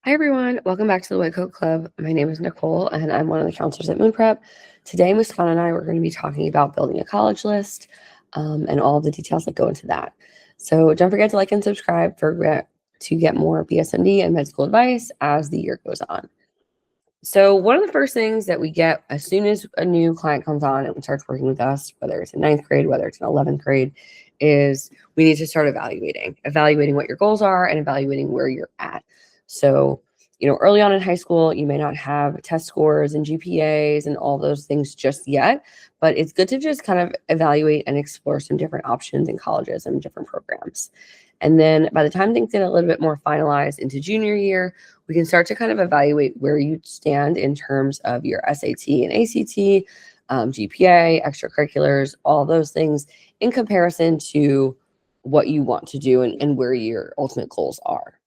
Hi, everyone. Welcome back to the White Coat Club. My name is Nicole, and I'm one of the counselors at Moon Prep. Today, Muskan and I were going to be talking about building a college list and all the details that go into that. So don't forget to like and subscribe to get more BSMD and med school advice as the year goes on. So one of the first things that we get as soon as a new client comes on and starts working with us, whether it's in ninth grade, whether it's in 11th grade, is we need to start evaluating what your goals are and evaluating where you're at. So, early on in high school, you may not have test scores and GPAs and all those things just yet, but it's good to just kind of evaluate and explore some different options in colleges and different programs. And then by the time things get a little bit more finalized into junior year, we can start to kind of evaluate where you stand in terms of your SAT and ACT, GPA, extracurriculars, all those things in comparison to what you want to do and where your ultimate goals are.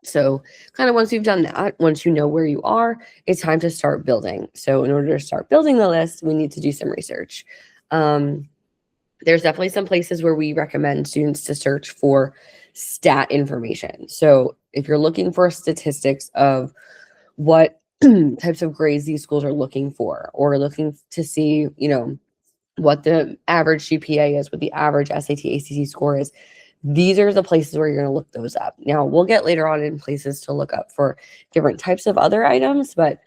So kind of once you've done that, once you know where you are, it's time to start building. So in order to start building the list, we need to do some research. There's definitely some places where we recommend students to search for stat information. So if you're looking for statistics of what types of grades these schools are looking for, or looking to see, what the average GPA is, what the average SAT, ACT score is, these are the places where you're going to look those up. Now, we'll get later on in places to look up for different types of other items, but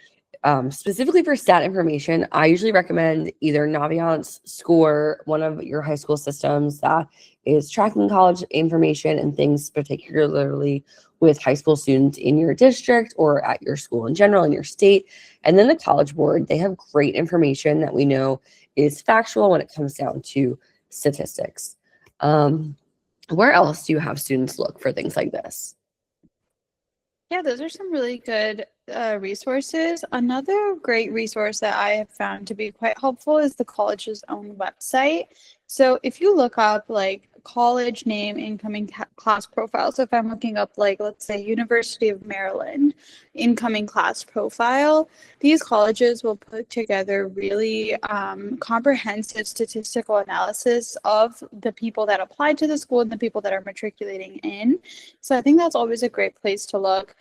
specifically for stat information, I usually recommend either Naviance, Scoir, one of your high school systems that is tracking college information and things particularly with high school students in your district or at your school in general, in your state. And then the College Board, they have great information that we know is factual when it comes down to statistics. Where else do you have students look for things like this? Yeah, those are some really good resources. Another great resource that I have found to be quite helpful is the college's own website. So if you look up like college name, incoming class profile, so if I'm looking up like, let's say, University of Maryland incoming class profile, these colleges will put together really comprehensive statistical analysis of the people that applied to the school and the people that are matriculating in. So I think that's always a great place to look.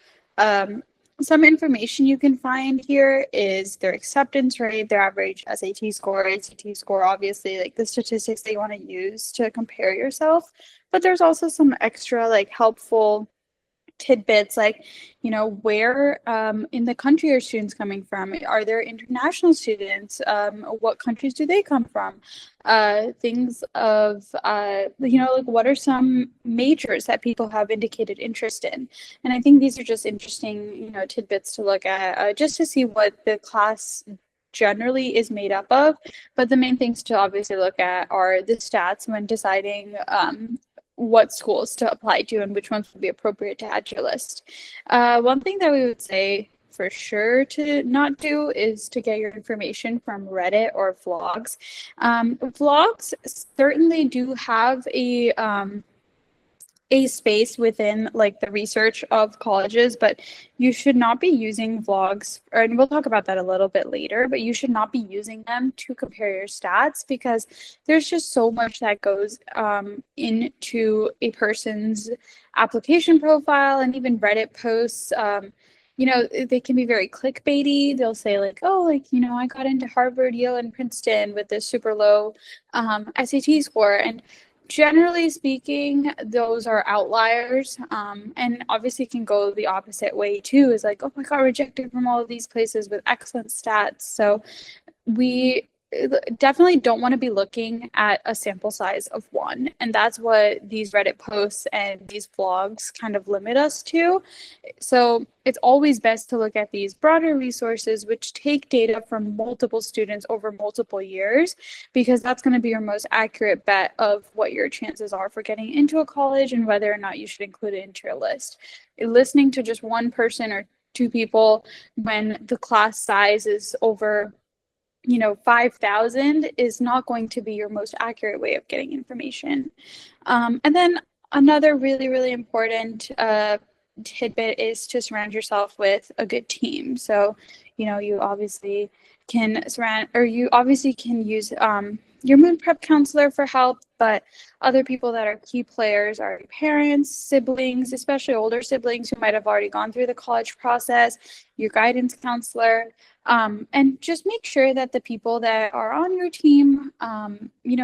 Some information you can find here is their acceptance rate, their average SAT score, ACT score, obviously, like the statistics that you want to use to compare yourself. But there's also some extra like helpful tidbits like, where in the country are students coming from? Are there international students? What countries do they come from? Things of, like what are some majors that people have indicated interest in? And I think these are just interesting, tidbits to look at just to see what the class generally is made up of. But the main things to obviously look at are the stats when deciding what schools to apply to and which ones would be appropriate to add to your list. One thing that we would say for sure to not do is to get your information from Reddit or vlogs. Vlogs certainly do have a space within like the research of colleges, but you should not be using vlogs, and we'll talk about that a little bit later, but you should not be using them to compare your stats because there's just so much that goes into a person's application profile, and even Reddit posts. They can be very clickbaity. They'll say like, oh, like, I got into Harvard, Yale, and Princeton with this super low SAT score. And generally speaking, those are outliers, and obviously can go the opposite way too. Is like, oh, I got rejected from all of these places with excellent stats. So we definitely don't want to be looking at a sample size of one, and that's what these Reddit posts and these vlogs kind of limit us to. So it's always best to look at these broader resources which take data from multiple students over multiple years, because that's going to be your most accurate bet of what your chances are for getting into a college and whether or not you should include it into your list. Listening to just one person or two people when the class size is over 5,000 is not going to be your most accurate way of getting information. And then another really, really important tidbit is to surround yourself with a good team. So, you obviously can use your Moon Prep counselor for help. but other people that are key players are your parents, siblings, especially older siblings who might have already gone through the college process, your guidance counselor, and just make sure that the people that are on your team,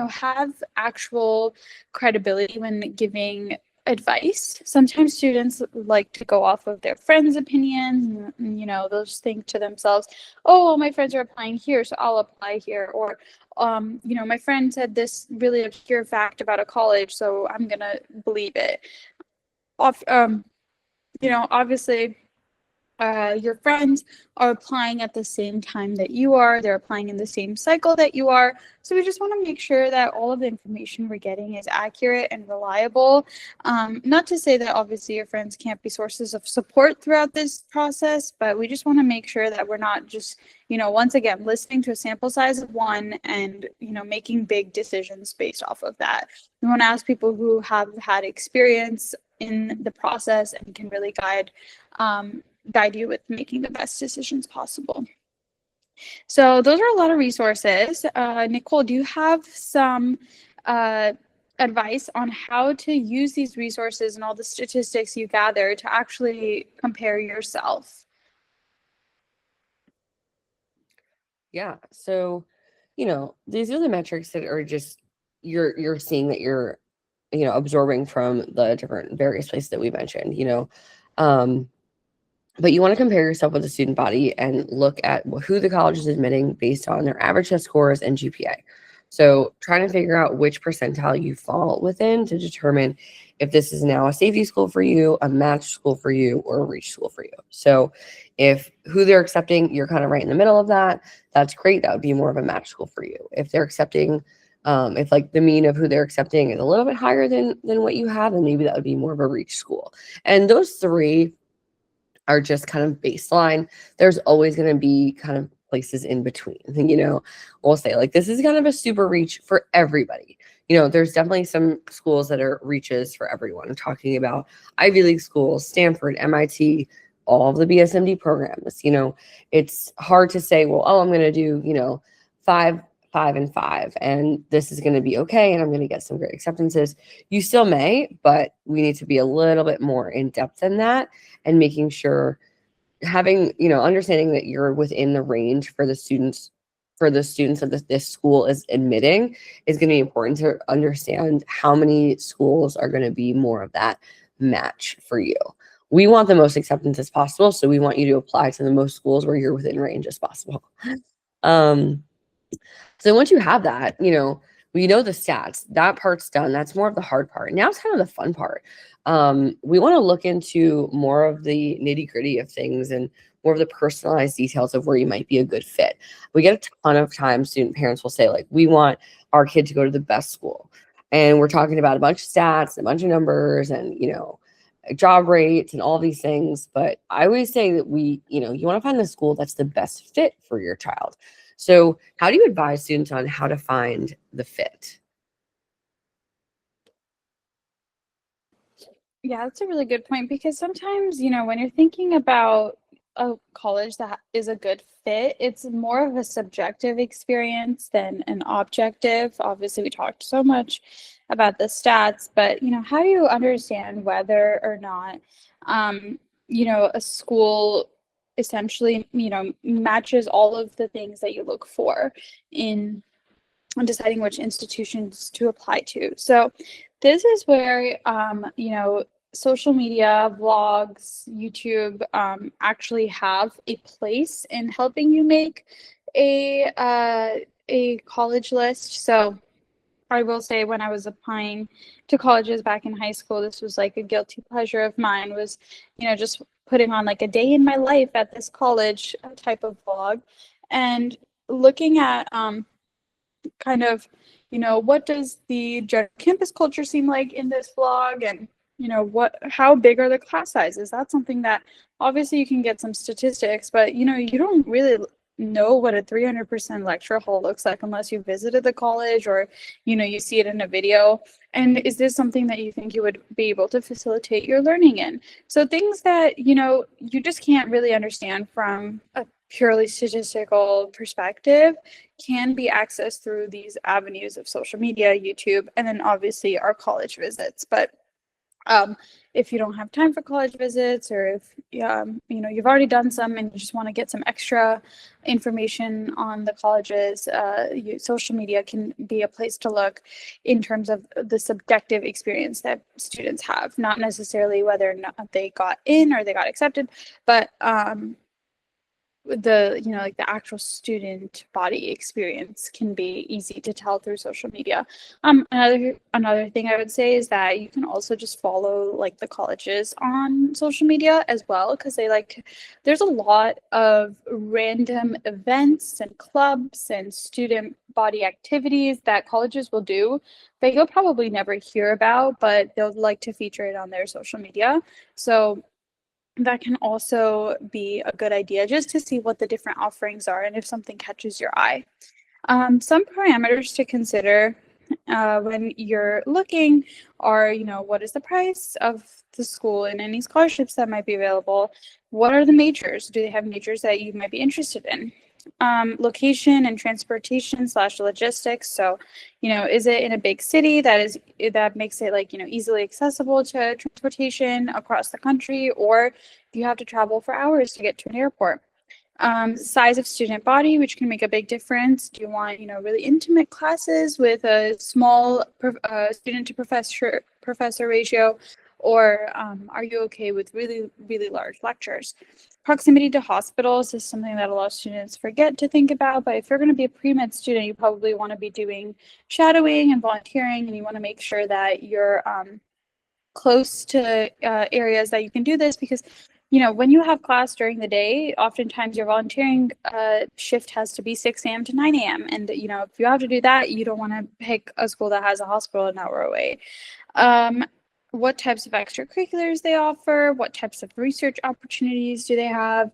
have actual credibility when giving advice. Sometimes students like to go off of their friends' opinions, and they'll just think to themselves, oh, well, my friends are applying here, so I'll apply here. Or, my friend said this really obscure fact about a college, so I'm going to believe it. Obviously, your friends are applying at the same time that you are. They're applying in the same cycle that you are. So we just want to make sure that all of the information we're getting is accurate and reliable. Not to say that obviously your friends can't be sources of support throughout this process, but we just want to make sure that we're not just, once again, listening to a sample size of one and, making big decisions based off of that. We want to ask people who have had experience in the process and can really guide you with making the best decisions possible. So those are a lot of resources. Nicole, do you have some advice on how to use these resources and all the statistics you gather to actually compare yourself? Yeah. So, these are the metrics that are just you're seeing that you're, absorbing from the different various places that we mentioned, but you want to compare yourself with the student body and look at who the college is admitting based on their average test scores and GPA. So trying to figure out which percentile you fall within to determine if this is now a safety school for you, a match school for you, or a reach school for you. So if who they're accepting, you're kind of right in the middle of that, that's great. That would be more of a match school for you. If they're accepting, if like the mean of who they're accepting is a little bit higher than what you have, then maybe that would be more of a reach school. And those three are just kind of baseline. There's always going to be kind of places in between. We'll say like this is kind of a super reach for everybody. There's definitely some schools that are reaches for everyone. I'm talking about Ivy League schools, Stanford, MIT, all of the BSMD programs. It's hard to say, well, I'm going to do, 5, 5, and 5, and this is going to be okay, and I'm going to get some great acceptances. You still may, but we need to be a little bit more in depth than that, and making sure having, understanding that you're within the range for the students that this school is admitting is going to be important to understand how many schools are going to be more of that match for you. We want the most acceptance as possible, so we want you to apply to the most schools where you're within range as possible. So once you have that, we know the stats, that part's done. That's more of the hard part. Now it's kind of the fun part. We want to look into more of the nitty gritty of things and more of the personalized details of where you might be a good fit. We get a ton of times student parents will say, like, we want our kid to go to the best school. And we're talking about a bunch of stats, a bunch of numbers, and, job rates and all these things. But I always say that you want to find the school that's the best fit for your child. So how do you advise students on how to find the fit? Yeah, that's a really good point, because sometimes, when you're thinking about a college that is a good fit, it's more of a subjective experience than an objective. Obviously, we talked so much about the stats, but, how do you understand whether or not, a school essentially, matches all of the things that you look for in deciding which institutions to apply to? So this is where, social media, vlogs, YouTube actually have a place in helping you make a college list. So I will say, when I was applying to colleges back in high school, this was like a guilty pleasure of mine, was, just putting on like a day in my life at this college type of vlog, and looking at kind of, what does the general campus culture seem like in this vlog, and how big are the class sizes? That's something that obviously you can get some statistics, but you don't really know what a 300% lecture hall looks like unless you visited the college, or you see it in a video. And is this something that you think you would be able to facilitate your learning in? So things that you just can't really understand from a purely statistical perspective can be accessed through these avenues of social media, YouTube, and then obviously our college visits. But if you don't have time for college visits, or if you've already done some and you just want to get some extra information on the colleges, social media can be a place to look in terms of the subjective experience that students have, not necessarily whether or not they got in or they got accepted, but the actual student body experience can be easy to tell through social media. Another thing I would say is that you can also just follow like the colleges on social media as well, because there's a lot of random events and clubs and student body activities that colleges will do that you'll probably never hear about, but they'll like to feature it on their social media. So that can also be a good idea, just to see what the different offerings are and if something catches your eye. Some parameters to consider when you're looking are, what is the price of the school and any scholarships that might be available? What are the majors? Do they have majors that you might be interested in? Location and transportation / logistics. So, is it in a big city that makes it easily accessible to transportation across the country, or do you have to travel for hours to get to an airport? Size of student body, which can make a big difference. Do you want, really intimate classes with a small student to professor ratio, or are you okay with really, really large lectures? Proximity to hospitals is something that a lot of students forget to think about, but if you're going to be a pre-med student, you probably want to be doing shadowing and volunteering, and you want to make sure that you're close to areas that you can do this, because when you have class during the day, oftentimes your volunteering shift has to be 6 a.m. to 9 a.m. And, if you have to do that, you don't want to pick a school that has a hospital an hour away. What types of extracurriculars they offer, what types of research opportunities do they have,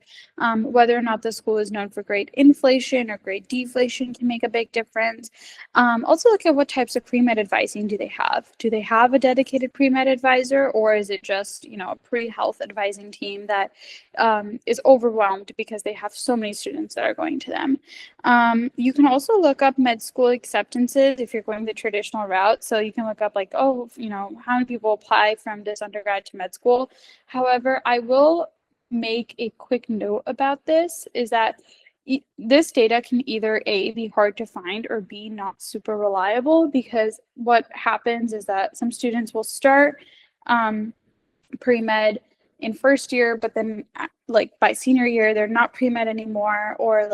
whether or not the school is known for grade inflation or grade deflation can make a big difference. Also look at what types of pre-med advising do they have. Do they have a dedicated pre-med advisor, or is it just, a pre-health advising team that is overwhelmed because they have so many students that are going to them? You can also look up med school acceptances if you're going the traditional route. So you can look up how many people apply from this undergrad to med school. However, I will make a quick note about this, is that this data can either A, be hard to find, or B, not super reliable, because what happens is that some students will start pre-med in first year, but then by senior year, they're not pre-med anymore, or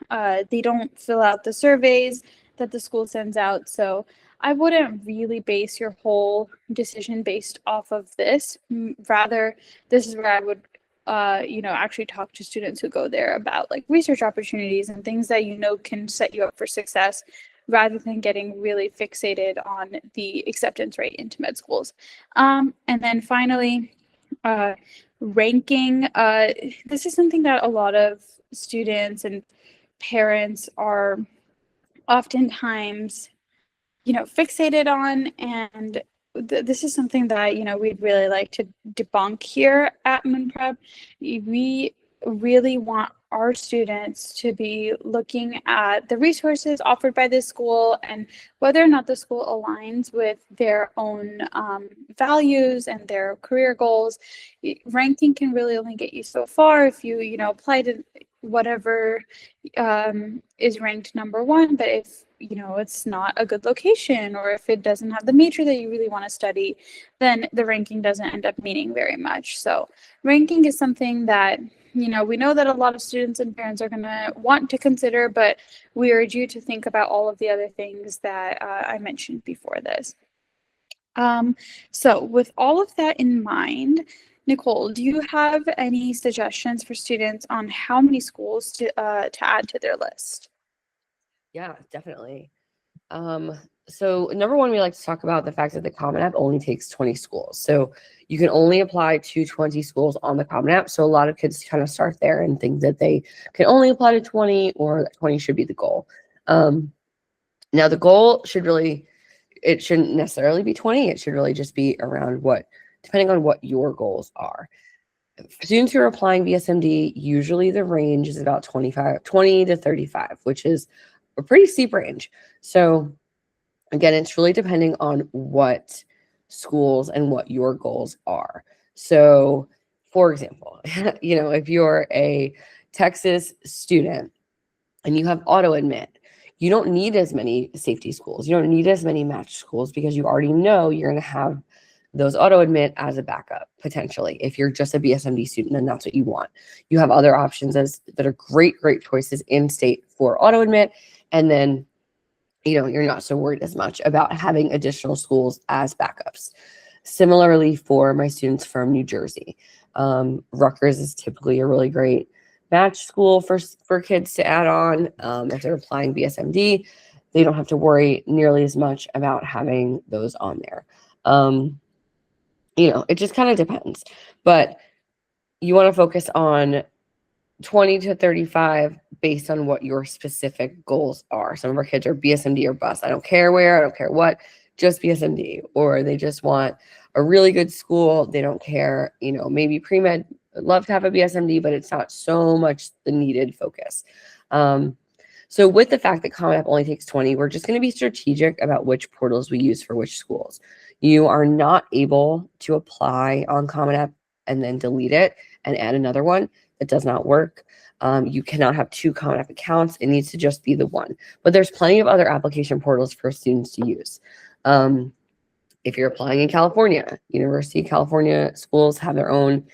they don't fill out the surveys that the school sends out. So I wouldn't really base your whole decision based off of this. Rather, this is where I would actually talk to students who go there about research opportunities and things that can set you up for success, rather than getting really fixated on the acceptance rate into med schools. And then finally, ranking. This is something that a lot of students and parents are oftentimes fixated on, and this is something that we'd really like to debunk here at MoonPrep. We really want our students to be looking at the resources offered by this school and whether or not the school aligns with their own values and their career goals. Ranking can really only get you so far if you apply to whatever is ranked number one, but if it's not a good location, or if it doesn't have the major that you really want to study, then the ranking doesn't end up meaning very much. So ranking is something that we know that a lot of students and parents are going to want to consider, but we urge you to think about all of the other things that I mentioned before this. So with all of that in mind, Nicole, do you have any suggestions for students on how many schools to add to their list? Yeah, definitely. So number one, we like to talk about the fact that the Common App only takes 20 schools. So you can only apply to 20 schools on the Common App. So a lot of kids kind of start there and think that they can only apply to 20, or that 20 should be the goal. Now the goal it shouldn't necessarily be 20. It should really just be around depending on what your goals are. students who are applying BSMD, usually the range is about 20 to 35, which is a pretty steep range. So again, it's really depending on what schools and what your goals are. So for example, if you're a Texas student and you have auto admit, you don't need as many safety schools. You don't need as many match schools because you already know you're going to have those auto admit as a backup potentially. If you're just a BSMD student, then that's what you want. You have other options that are great choices in state for auto admit. And then, you're not so worried as much about having additional schools as backups. Similarly, for my students from New Jersey, Rutgers is typically a really great match school for kids to add on. If they're applying BSMD, they don't have to worry nearly as much about having those on there. It just kind of depends. But you want to focus on 20 to 35 based on what your specific goals are. Some of our kids are BSMD or bust. I don't care where, I don't care what, just BSMD. Or they just want a really good school. They don't care, maybe pre-med, love to have a BSMD, but it's not so much the needed focus. So with the fact that Common App only takes 20, we're just going to be strategic about which portals we use for which schools. You are not able to apply on Common App and then delete it and add another one. It does not work. You cannot have two Common App accounts. It needs to just be the one. But there's plenty of other application portals for students to use. If you're applying in California, University of California schools have their own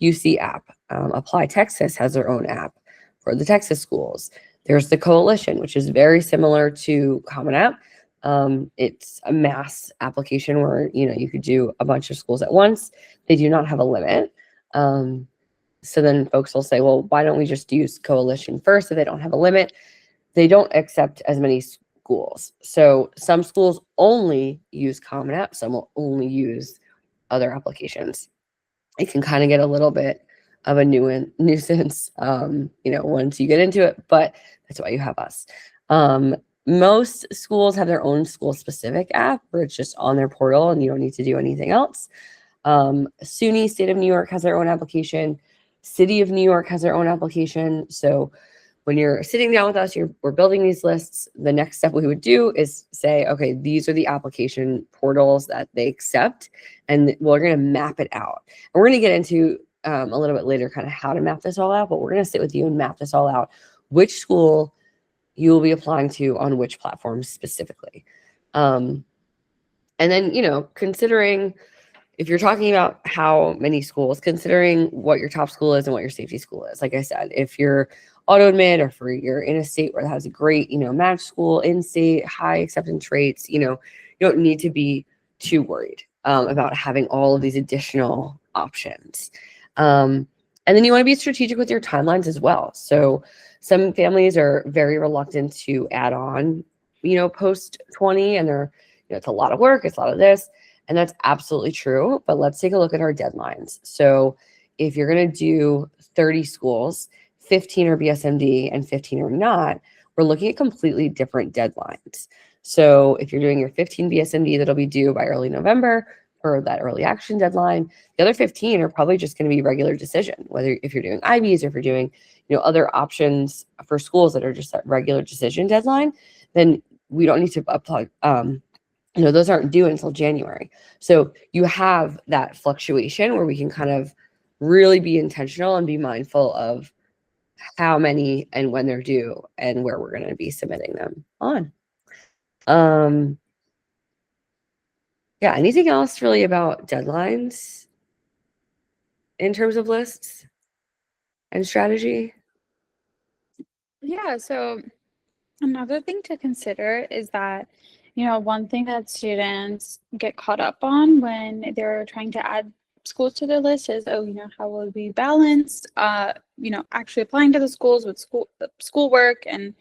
UC app. Apply Texas has their own app for the Texas schools. There's the Coalition, which is very similar to Common App. It's a mass application where, you could do a bunch of schools at once. They do not have a limit. So then folks will say, well, why don't we just use Coalition first if they don't have a limit? They don't accept as many schools. So some schools only use Common App. Some will only use other applications. It can kind of get a little bit of a nuisance, once you get into it, but that's why you have us. Most schools have their own school-specific app where it's just on their portal and you don't need to do anything else. SUNY, State of New York, has their own application. City of New York has their own application. So when you're sitting down with us, we're building these lists. The next step we would do is say, okay, these are the application portals that they accept, and we're going to map it out. And we're going to get into a little bit later kind of how to map this all out, but we're going to sit with you and map this all out, which school you will be applying to on which platforms specifically. And then, considering if you're talking about how many schools, considering what your top school is and what your safety school is. Like I said, if you're auto admit or if you're in a state where it has a great, match school, in-state, high acceptance rates, you don't need to be too worried about having all of these additional options. And then you want to be strategic with your timelines as well. So some families are very reluctant to add on, post 20, and they're, it's a lot of work, it's a lot of this. And that's absolutely true, but let's take a look at our deadlines. So if you're going to do 30 schools, 15 are BSMD and 15 are not, we're looking at completely different deadlines. So if you're doing your 15 BSMD, that'll be due by early November for that early action deadline. The other 15 are probably just going to be regular decision, whether if you're doing IBs or if you're doing, other options for schools that are just that regular decision deadline, then we don't need to apply. Those aren't due until January. So you have that fluctuation where we can kind of really be intentional and be mindful of how many and when they're due and where we're going to be submitting them on. Yeah, anything else really about deadlines in terms of lists and strategy? Yeah, so another thing to consider is that, one thing that students get caught up on when they're trying to add schools to their list is, how will we balance, actually applying to the schools with schoolwork. And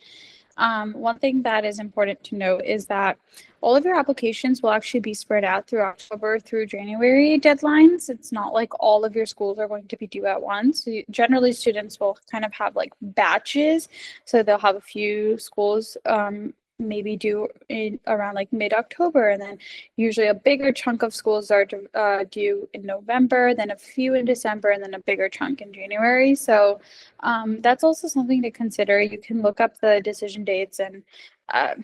one thing that is important to note is that all of your applications will actually be spread out through October through January deadlines. It's not like all of your schools are going to be due at once. So generally, students will kind of have like batches. So they'll have a few schools maybe due in around like mid-October, and then usually a bigger chunk of schools are due in November, then a few in December, and then a bigger chunk in January. So that's also something to consider. You can look up the decision dates and uh,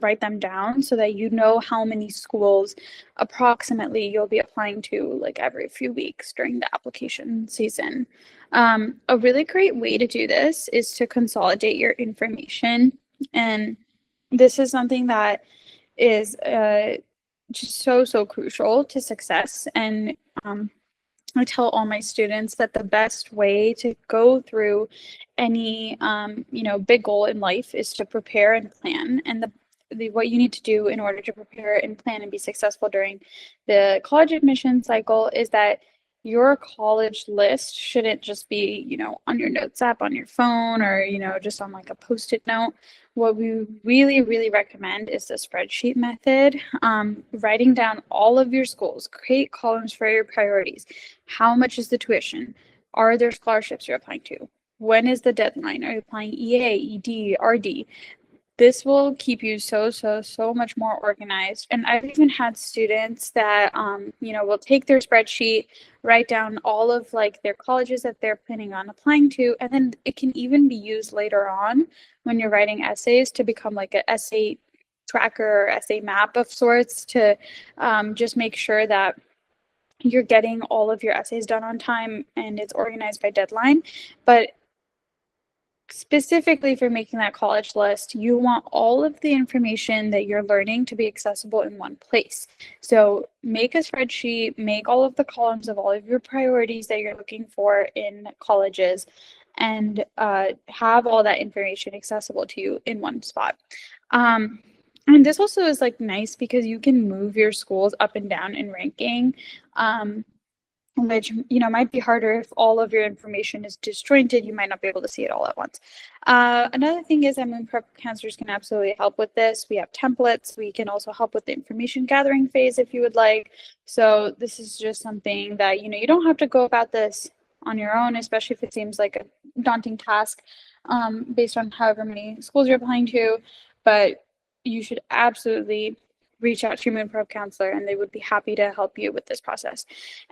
write them down so that you know how many schools approximately you'll be applying to like every few weeks during the application season. A really great way to do this is to consolidate your information. And this is something that is just so crucial to success. And I tell all my students that the best way to go through any big goal in life is to prepare and plan. And what you need to do in order to prepare and plan and be successful during the college admission cycle is that your college list shouldn't just be, on your notes app on your phone or, just on like a post-it note. What we really recommend is the spreadsheet method. Writing down all of your schools, create columns for your priorities. How much is the tuition? Are there scholarships you're applying to? When is the deadline? Are you applying EA, ED, RD? This will keep you so much more organized. And I've even had students that will take their spreadsheet, write down all of like their colleges that they're planning on applying to, and then it can even be used later on when you're writing essays to become like an essay tracker or essay map of sorts to just make sure that you're getting all of your essays done on time and it's organized by deadline. But specifically for making that college list, you want all of the information that you're learning to be accessible in one place. So make a spreadsheet, make all of the columns of all of your priorities that you're looking for in colleges, and have all that information accessible to you in one spot. And this also is like nice because you can move your schools up and down in ranking. Which might be harder if all of your information is disjointed. You might not be able to see it all at once. Another thing is that Moon Prep counselors can absolutely help with this. We have templates. We can also help with the information gathering phase if you would like. So this is just something that you don't have to go about this on your own, especially if it seems like a daunting task based on however many schools you're applying to. But you should absolutely reach out to your Moon Prep counselor and they would be happy to help you with this process.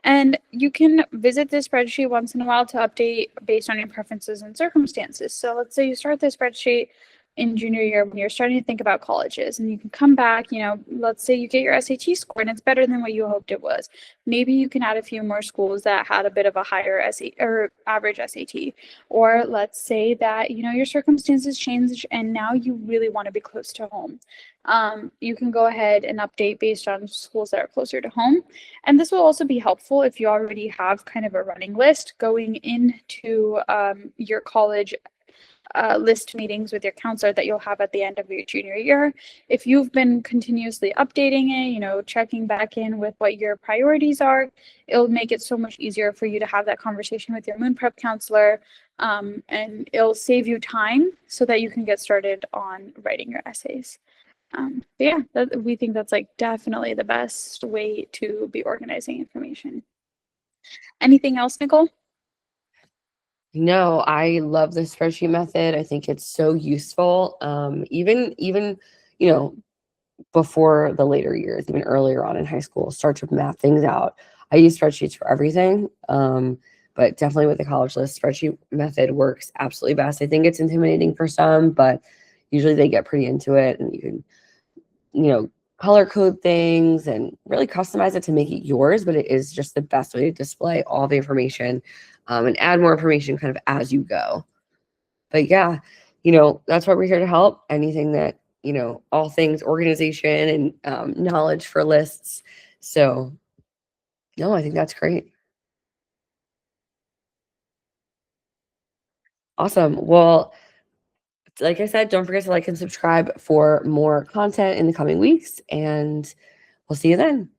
And you can visit this spreadsheet once in a while to update based on your preferences and circumstances. So let's say you start the spreadsheet in junior year when you're starting to think about colleges, and you can come back, let's say you get your SAT score and it's better than what you hoped it was. Maybe you can add a few more schools that had a bit of a higher SAT or average SAT. Or let's say that, your circumstances change and now you really want to be close to home. You can go ahead and update based on schools that are closer to home. And this will also be helpful if you already have kind of a running list going into your college list meetings with your counselor that you'll have at the end of your junior year. If you've been continuously updating it, checking back in with what your priorities are, it'll make it so much easier for you to have that conversation with your Moon Prep counselor, and it'll save you time so that you can get started on writing your essays. We think that's like definitely the best way to be organizing information. Anything else, Nicole? No, I love the spreadsheet method. I think it's so useful. Even before the later years, even earlier on in high school, start to map things out. I use spreadsheets for everything. But definitely with the college list, spreadsheet method works absolutely best. I think it's intimidating for some, but usually they get pretty into it, and you can, color code things and really customize it to make it yours, but it is just the best way to display all the information and add more information kind of as you go. But yeah, that's why we're here to help. Anything that, all things organization and knowledge for lists. So no, I think that's great. Awesome. Well, like I said, don't forget to like and subscribe for more content in the coming weeks, and we'll see you then.